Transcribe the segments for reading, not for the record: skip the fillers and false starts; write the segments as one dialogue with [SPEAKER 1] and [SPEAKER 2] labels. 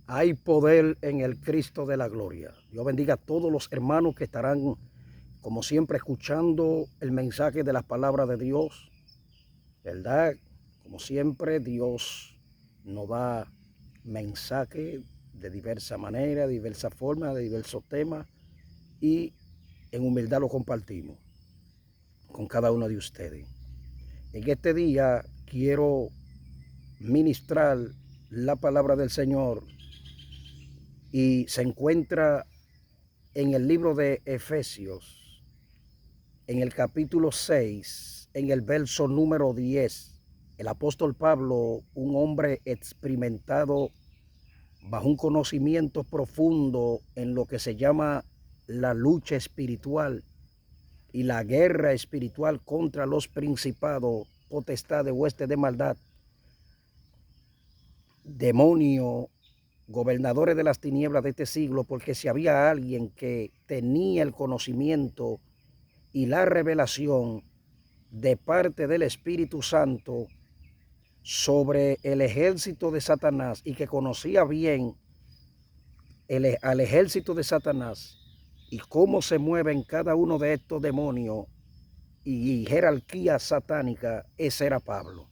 [SPEAKER 1] Hay poder en el Cristo de la gloria. Dios bendiga a todos los hermanos que estarán, como siempre, escuchando el mensaje de las palabras de Dios. ¿Verdad? Como siempre, Dios nos da mensaje de diversa manera, de diversa forma, de diversos temas, y en humildad lo compartimos con cada uno de ustedes. En este día quiero ministrar la palabra del Señor y se encuentra en el libro de Efesios, en el capítulo 6, en el verso número 10. El apóstol Pablo, un hombre experimentado bajo un conocimiento profundo en lo que se llama la lucha espiritual y la guerra espiritual contra los principados, potestades, huestes de maldad, demonios, gobernadores de las tinieblas de este siglo, porque si había alguien que tenía el conocimiento y la revelación de parte del Espíritu Santo sobre el ejército de Satanás y que conocía bien al ejército de Satanás y cómo se mueven cada uno de estos demonios y jerarquía satánica, ese era Pablo.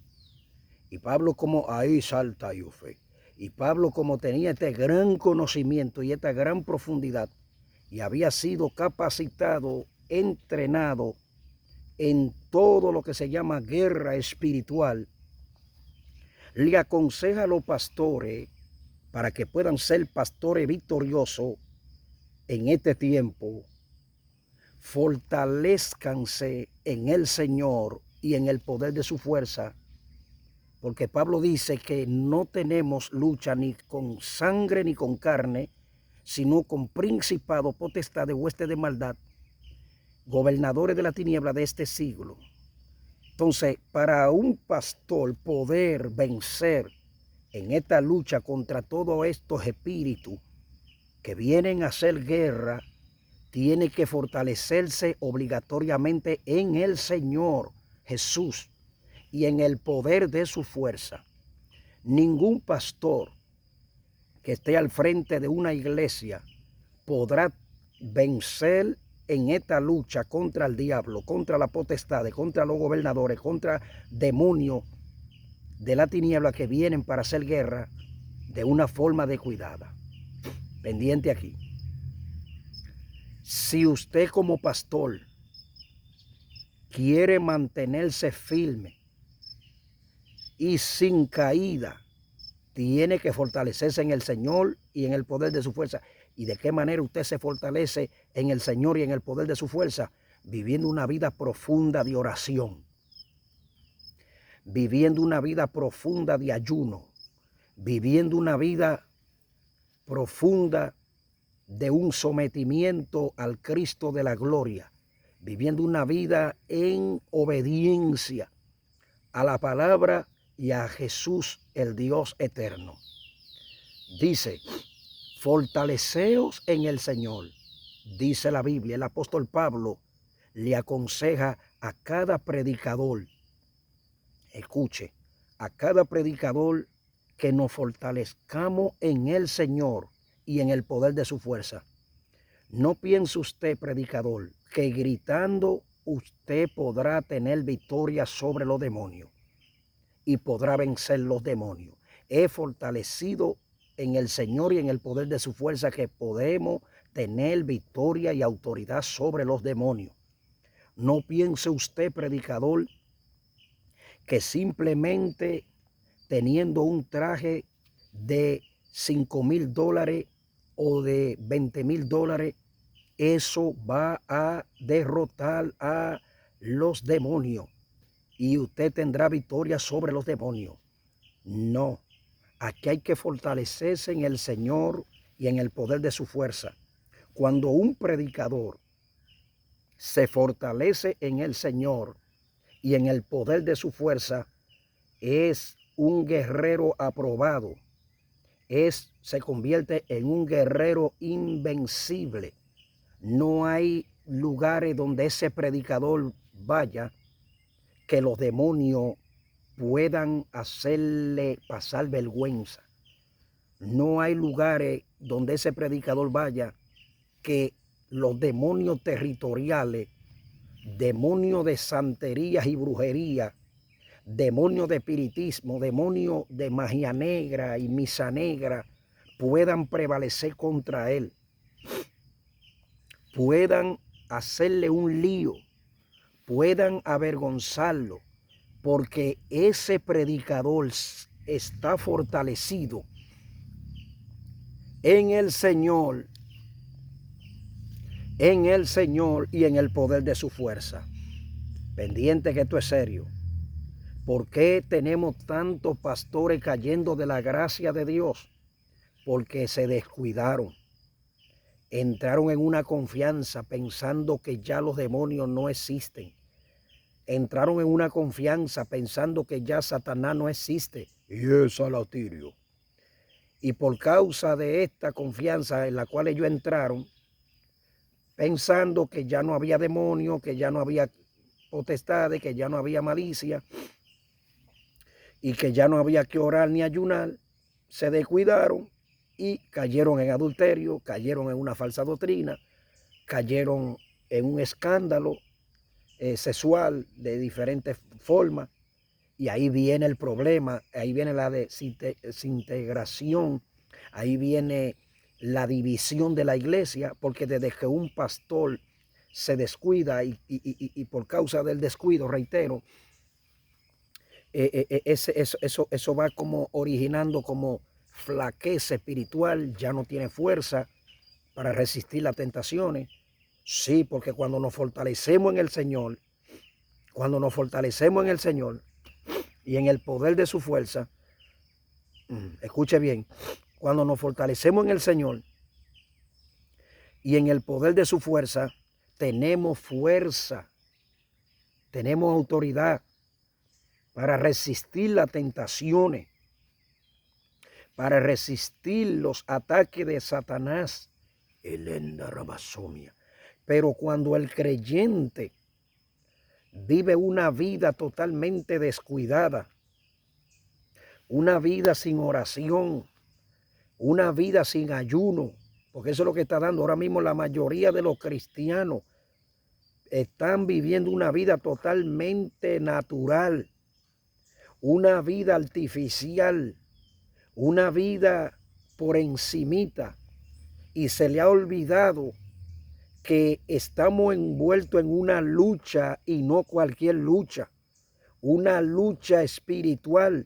[SPEAKER 1] Y Pablo, como ahí salta Yufe. Y Pablo, como tenía este gran conocimiento y esta gran profundidad y había sido capacitado, entrenado en todo lo que se llama guerra espiritual, le aconseja a los pastores para que puedan ser pastores victoriosos en este tiempo. Fortalezcanse en el Señor y en el poder de su fuerza, porque Pablo dice que no tenemos lucha ni con sangre ni con carne, sino con principado, potestad de hueste de maldad, gobernadores de la tiniebla de este siglo. Entonces, para un pastor poder vencer en esta lucha contra todos estos espíritus que vienen a hacer guerra, tiene que fortalecerse obligatoriamente en el Señor Jesús y en el poder de su fuerza. Ningún pastor que esté al frente de una iglesia podrá vencer en esta lucha contra el diablo, contra la potestad, contra los gobernadores, contra demonios de la tiniebla que vienen para hacer guerra de una forma descuidada. Pendiente aquí. Si usted como pastor quiere mantenerse firme y sin caída, tiene que fortalecerse en el Señor y en el poder de su fuerza. ¿Y de qué manera usted se fortalece en el Señor y en el poder de su fuerza? Viviendo una vida profunda de oración, viviendo una vida profunda de ayuno, viviendo una vida profunda de un sometimiento al Cristo de la gloria, viviendo una vida en obediencia a la palabra y a Jesús, el Dios eterno. Dice, fortaleceos en el Señor, dice la Biblia. El apóstol Pablo le aconseja a cada predicador, escuche, a cada predicador que nos fortalezcamos en el Señor y en el poder de su fuerza. No piense usted, predicador, que gritando usted podrá tener victoria sobre los demonios y podrá vencer los demonios. Es fortalecido en el Señor y en el poder de su fuerza que podemos tener victoria y autoridad sobre los demonios. No piense usted, predicador, que simplemente teniendo un traje de $5,000 o de $20,000, eso va a derrotar a los demonios y usted tendrá victoria sobre los demonios. No, aquí hay que fortalecerse en el Señor y en el poder de su fuerza. Cuando un predicador se fortalece en el Señor y en el poder de su fuerza, es un guerrero aprobado, se convierte en un guerrero invencible. No hay lugares donde ese predicador vaya que los demonios puedan hacerle pasar vergüenza. No hay lugares donde ese predicador vaya que los demonios territoriales, demonios de santerías y brujería, demonios de espiritismo, demonios de magia negra y misa negra puedan prevalecer contra él, puedan hacerle un lío, puedan avergonzarlo, porque ese predicador está fortalecido en el Señor y en el poder de su fuerza. Pendiente que esto es serio. ¿Por qué tenemos tantos pastores cayendo de la gracia de Dios? Porque se descuidaron. Entraron en una confianza pensando que ya los demonios no existen. Entraron en una confianza pensando que ya Satanás no existe. Y es Salatirio. Y por causa de esta confianza en la cual ellos entraron, pensando que ya no había demonio, que ya no había potestades, que ya no había malicia y que ya no había que orar ni ayunar, se descuidaron y cayeron en adulterio, cayeron en una falsa doctrina, cayeron en un escándalo sexual de diferentes formas, y ahí viene el problema, ahí viene la desintegración, ahí viene la división de la iglesia, porque desde que un pastor se descuida y por causa del descuido, reitero, eso va como originando como flaqueza espiritual, ya no tiene fuerza para resistir las tentaciones. Sí, porque cuando nos fortalecemos en el Señor, y en el poder de su fuerza, escuche bien, cuando nos fortalecemos en el Señor y en el poder de su fuerza, tenemos fuerza, tenemos autoridad para resistir las tentaciones, para resistir los ataques de Satanás. Pero cuando el creyente vive una vida totalmente descuidada, una vida sin oración, una vida sin ayuno, porque eso es lo que está dando ahora mismo la mayoría de los cristianos. Están viviendo una vida totalmente natural, una vida artificial, una vida por encimita, y se le ha olvidado que estamos envueltos en una lucha, y no cualquier lucha, una lucha espiritual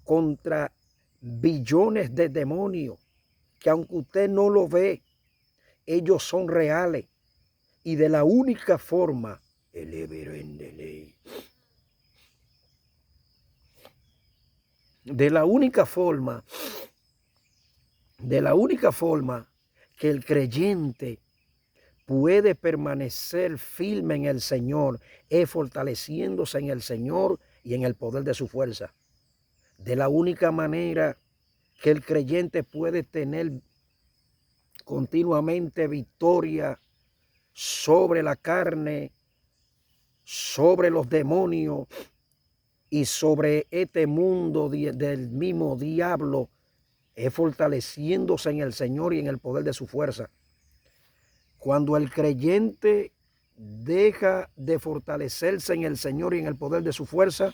[SPEAKER 1] contra billones de demonios, que aunque usted no lo ve, ellos son reales, y de la única forma, de la única forma que el creyente puede permanecer firme en el Señor es fortaleciéndose en el Señor y en el poder de su fuerza. De la única manera que el creyente puede tener continuamente victoria sobre la carne, sobre los demonios y sobre este mundo del mismo diablo, es fortaleciéndose en el Señor y en el poder de su fuerza. Cuando el creyente deja de fortalecerse en el Señor y en el poder de su fuerza,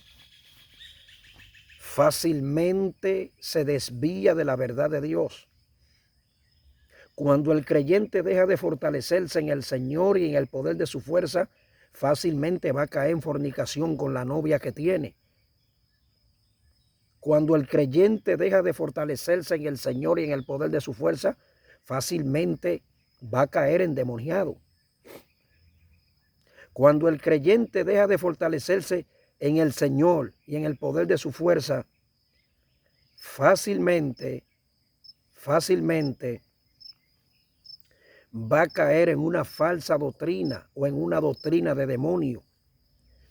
[SPEAKER 1] fácilmente se desvía de la verdad de Dios. Cuando el creyente deja de fortalecerse en el Señor y en el poder de su fuerza, fácilmente va a caer en fornicación con la novia que tiene. Cuando el creyente deja de fortalecerse en el Señor y en el poder de su fuerza, fácilmente va a caer endemoniado. Cuando el creyente deja de fortalecerse en el Señor y en el poder de su fuerza, fácilmente va a caer en una falsa doctrina o en una doctrina de demonio.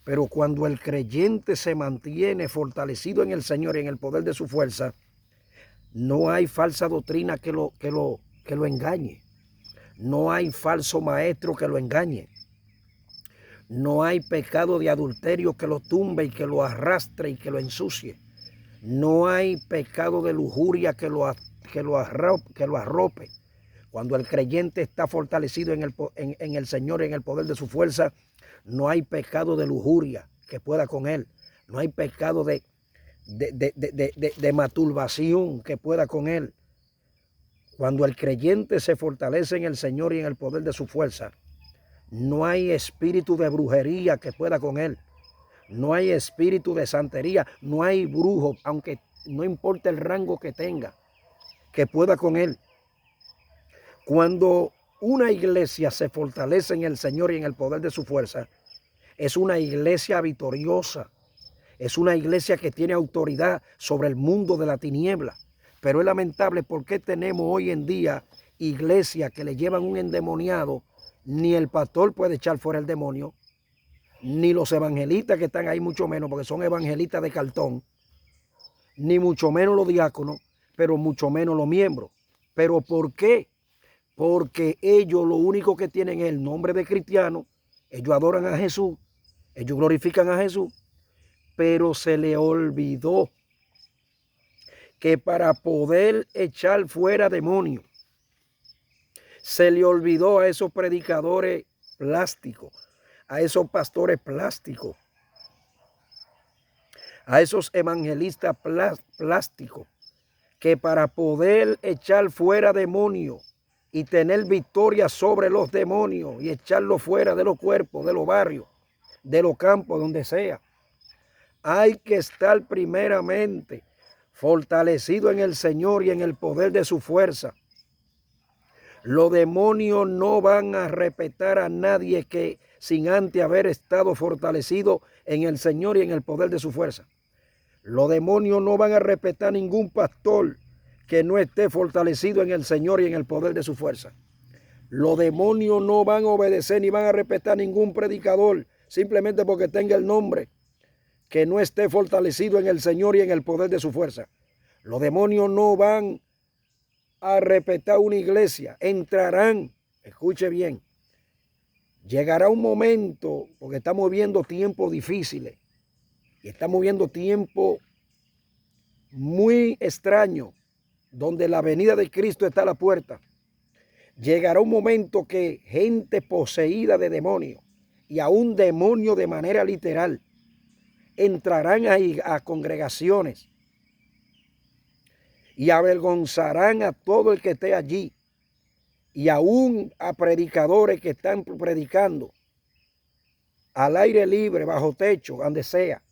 [SPEAKER 1] Pero cuando el creyente se mantiene fortalecido en el Señor y en el poder de su fuerza, no hay falsa doctrina que lo engañe. No hay falso maestro que lo engañe. No hay pecado de adulterio que lo tumbe y que lo arrastre y que lo ensucie. No hay pecado de lujuria que que lo arrope. Cuando el creyente está fortalecido en el Señor y en el poder de su fuerza, no hay pecado de lujuria que pueda con él. No hay pecado de masturbación que pueda con él. Cuando el creyente se fortalece en el Señor y en el poder de su fuerza, no hay espíritu de brujería que pueda con él. No hay espíritu de santería. No hay brujo, aunque no importa el rango que tenga, que pueda con él. Cuando una iglesia se fortalece en el Señor y en el poder de su fuerza, es una iglesia victoriosa. Es una iglesia que tiene autoridad sobre el mundo de la tiniebla. Pero es lamentable porque tenemos hoy en día iglesias que le llevan un endemoniado. Ni el pastor puede echar fuera el demonio, ni los evangelistas que están ahí, mucho menos, porque son evangelistas de cartón, ni mucho menos los diáconos, pero mucho menos los miembros. ¿Pero por qué? Porque ellos lo único que tienen es el nombre de cristiano, ellos adoran a Jesús, ellos glorifican a Jesús, pero se le olvidó que para poder echar fuera demonios, se le olvidó a esos predicadores plásticos, a esos pastores plásticos, a esos evangelistas plásticos, que para poder echar fuera demonios y tener victoria sobre los demonios y echarlos fuera de los cuerpos, de los barrios, de los campos, donde sea, hay que estar primeramente fortalecido en el Señor y en el poder de su fuerza. Los demonios no van a respetar a nadie que sin antes haber estado fortalecido en el Señor y en el poder de su fuerza. Los demonios no van a respetar a ningún pastor que no esté fortalecido en el Señor y en el poder de su fuerza. Los demonios no van a obedecer ni van a respetar a ningún predicador simplemente porque tenga el nombre, que no esté fortalecido en el Señor y en el poder de su fuerza. Los demonios no van a respetar una iglesia. Entrarán, escuche bien, llegará un momento, porque estamos viendo tiempos difíciles y estamos viendo tiempos muy extraños, donde la venida de Cristo está a la puerta. Llegará un momento que gente poseída de demonios, y aún demonios de manera literal, entrarán ahí a congregaciones y avergonzarán a todo el que esté allí, y aún a predicadores que están predicando al aire libre, bajo techo, donde sea.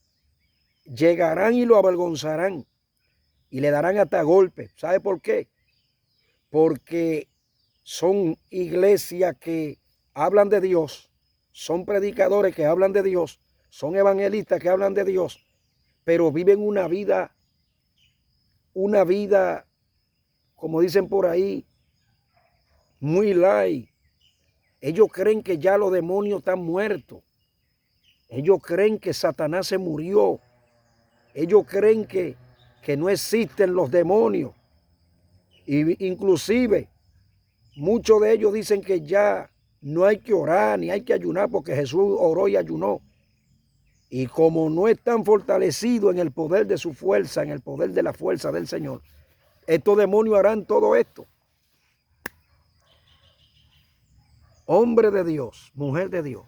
[SPEAKER 1] Llegarán y lo avergonzarán y le darán hasta golpes. ¿Sabe por qué? Porque son iglesias que hablan de Dios, son predicadores que hablan de Dios, son evangelistas que hablan de Dios, pero viven una vida, como dicen por ahí, muy light. Ellos creen que ya los demonios están muertos. Ellos creen que Satanás se murió. Ellos creen que no existen los demonios. Y inclusive muchos de ellos dicen que ya no hay que orar ni hay que ayunar porque Jesús oró y ayunó. Y como no están fortalecidos en el poder de su fuerza, en el poder de la fuerza del Señor, estos demonios harán todo esto. Hombre de Dios, mujer de Dios,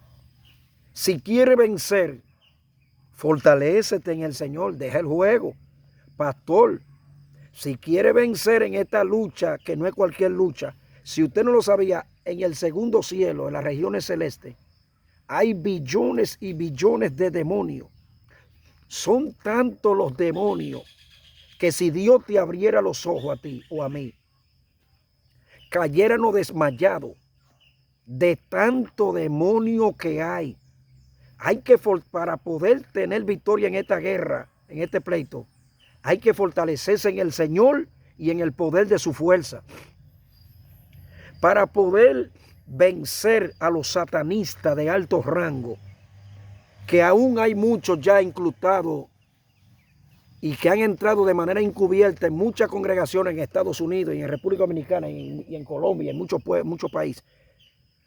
[SPEAKER 1] si quiere vencer, fortalécete en el Señor, deja el juego. Pastor, si quiere vencer en esta lucha, que no es cualquier lucha, si usted no lo sabía, en el segundo cielo, en las regiones celestes, hay billones y billones de demonios. Son tantos los demonios que si Dios te abriera los ojos a ti o a mí, cayéramos desmayados de tanto demonio que hay. Hay que, para poder tener victoria en esta guerra, en este pleito, hay que fortalecerse en el Señor y en el poder de su fuerza. Para poder vencer a los satanistas de alto rango, que aún hay muchos ya incrustados y que han entrado de manera encubierta en muchas congregaciones en Estados Unidos y en República Dominicana y en Colombia y en muchos países.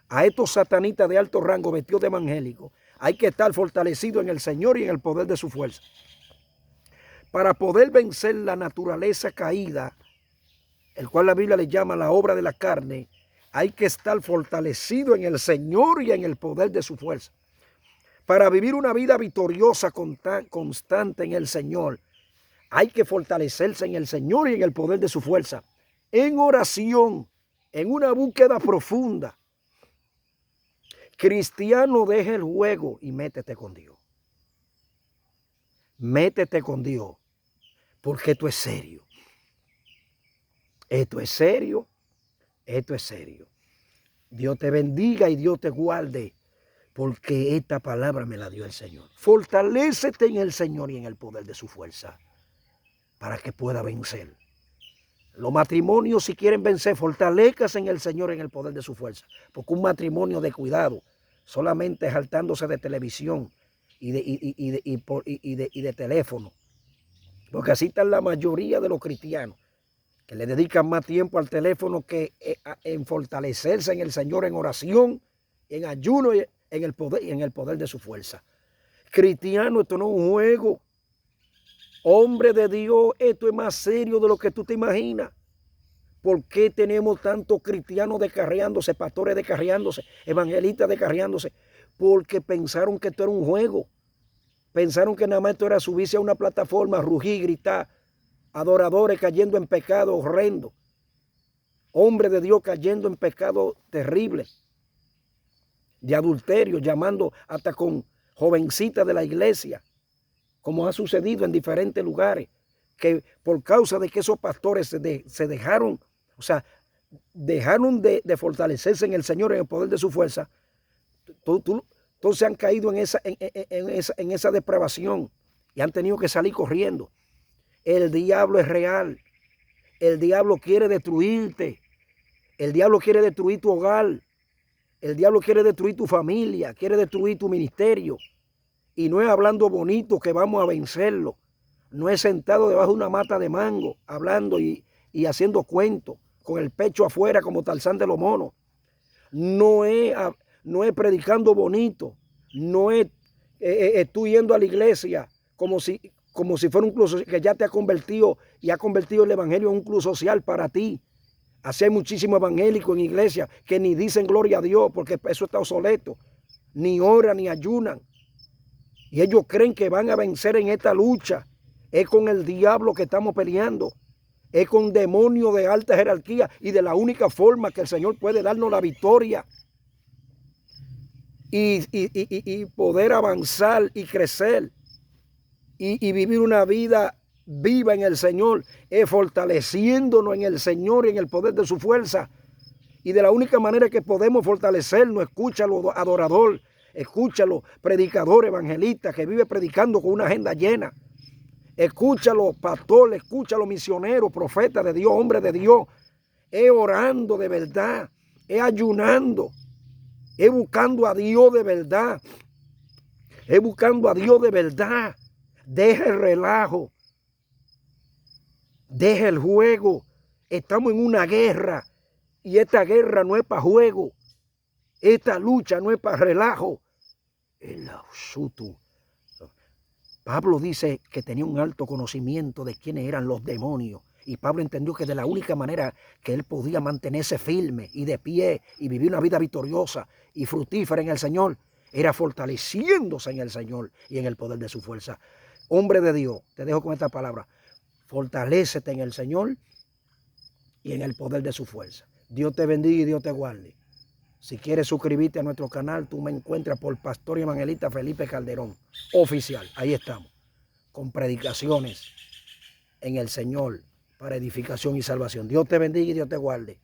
[SPEAKER 1] A estos satanistas de alto rango vestidos de evangélicos, hay que estar fortalecido en el Señor y en el poder de su fuerza. Para poder vencer la naturaleza caída el cual la Biblia le llama la obra de la carne, hay que estar fortalecido en el Señor y en el poder de su fuerza. Para vivir una vida victoriosa, constante en el Señor, hay que fortalecerse en el Señor y en el poder de su fuerza. En oración, en una búsqueda profunda. Cristiano, deja el juego y métete con Dios. Métete con Dios, porque esto es serio. Esto es serio. Esto es serio. Dios te bendiga y Dios te guarde, porque esta palabra me la dio el Señor. Fortalécete en el Señor y en el poder de su fuerza, para que pueda vencer. Los matrimonios, si quieren vencer, fortalezcanse en el Señor y en el poder de su fuerza. Porque un matrimonio de cuidado, solamente jaltándose de televisión y de teléfono. Porque así están la mayoría de los cristianos, que le dedican más tiempo al teléfono que en fortalecerse en el Señor, en oración, en ayuno y en el poder de su fuerza. Cristiano, esto no es un juego. Hombre de Dios, esto es más serio de lo que tú te imaginas. ¿Por qué tenemos tantos cristianos descarriándose, pastores descarriándose, evangelistas descarriándose? Porque pensaron que esto era un juego. Pensaron que nada más esto era subirse a una plataforma, rugir, gritar. Adoradores cayendo en pecado horrendo. Hombres de Dios cayendo en pecado terrible. De adulterio, llamando hasta con jovencitas de la iglesia, como ha sucedido en diferentes lugares, que por causa de que esos pastores se dejaron, o sea, dejaron de fortalecerse en el Señor, en el poder de su fuerza, entonces han caído en esa depravación y han tenido que salir corriendo. El diablo es real. El diablo quiere destruirte. El diablo quiere destruir tu hogar. El diablo quiere destruir tu familia, quiere destruir tu ministerio. Y no es hablando bonito que vamos a vencerlo. No es sentado debajo de una mata de mango, hablando y haciendo cuentos, con el pecho afuera como Tarzán de los monos. No es predicando bonito. No es tú yendo a la iglesia como si fuera un club que ya te ha convertido y ha convertido el evangelio en un club social para ti. Así hay muchísimos evangélicos en iglesia que ni dicen gloria a Dios porque eso está obsoleto. Ni oran ni ayunan. Y ellos creen que van a vencer en esta lucha. Es con el diablo que estamos peleando. Es con demonios de alta jerarquía y de la única forma que el Señor puede darnos la victoria y poder avanzar y crecer y vivir una vida viva en el Señor, es fortaleciéndonos en el Señor y en el poder de su fuerza. Y de la única manera que podemos fortalecernos, escúchalo, adorador, escúchalo, predicador, evangelista, que vive predicando con una agenda llena. Escúchalo, pastor, escúchalo, misionero, profeta de Dios, hombre de Dios. Es orando de verdad, es ayunando, es buscando a Dios de verdad. Es buscando a Dios de verdad. Deja el relajo. Deja el juego. Estamos en una guerra. Y esta guerra no es para juego. Esta lucha no es para relajo. El ausutu. Pablo dice que tenía un alto conocimiento de quiénes eran los demonios. Y Pablo entendió que de la única manera que él podía mantenerse firme y de pie y vivir una vida victoriosa y fructífera en el Señor era fortaleciéndose en el Señor y en el poder de su fuerza. Hombre de Dios, te dejo con esta palabra. Fortalécete en el Señor y en el poder de su fuerza. Dios te bendiga y Dios te guarde. Si quieres suscribirte a nuestro canal, tú me encuentras por Pastor y Evangelista Felipe Calderón, oficial. Ahí estamos, con predicaciones en el Señor para edificación y salvación. Dios te bendiga y Dios te guarde.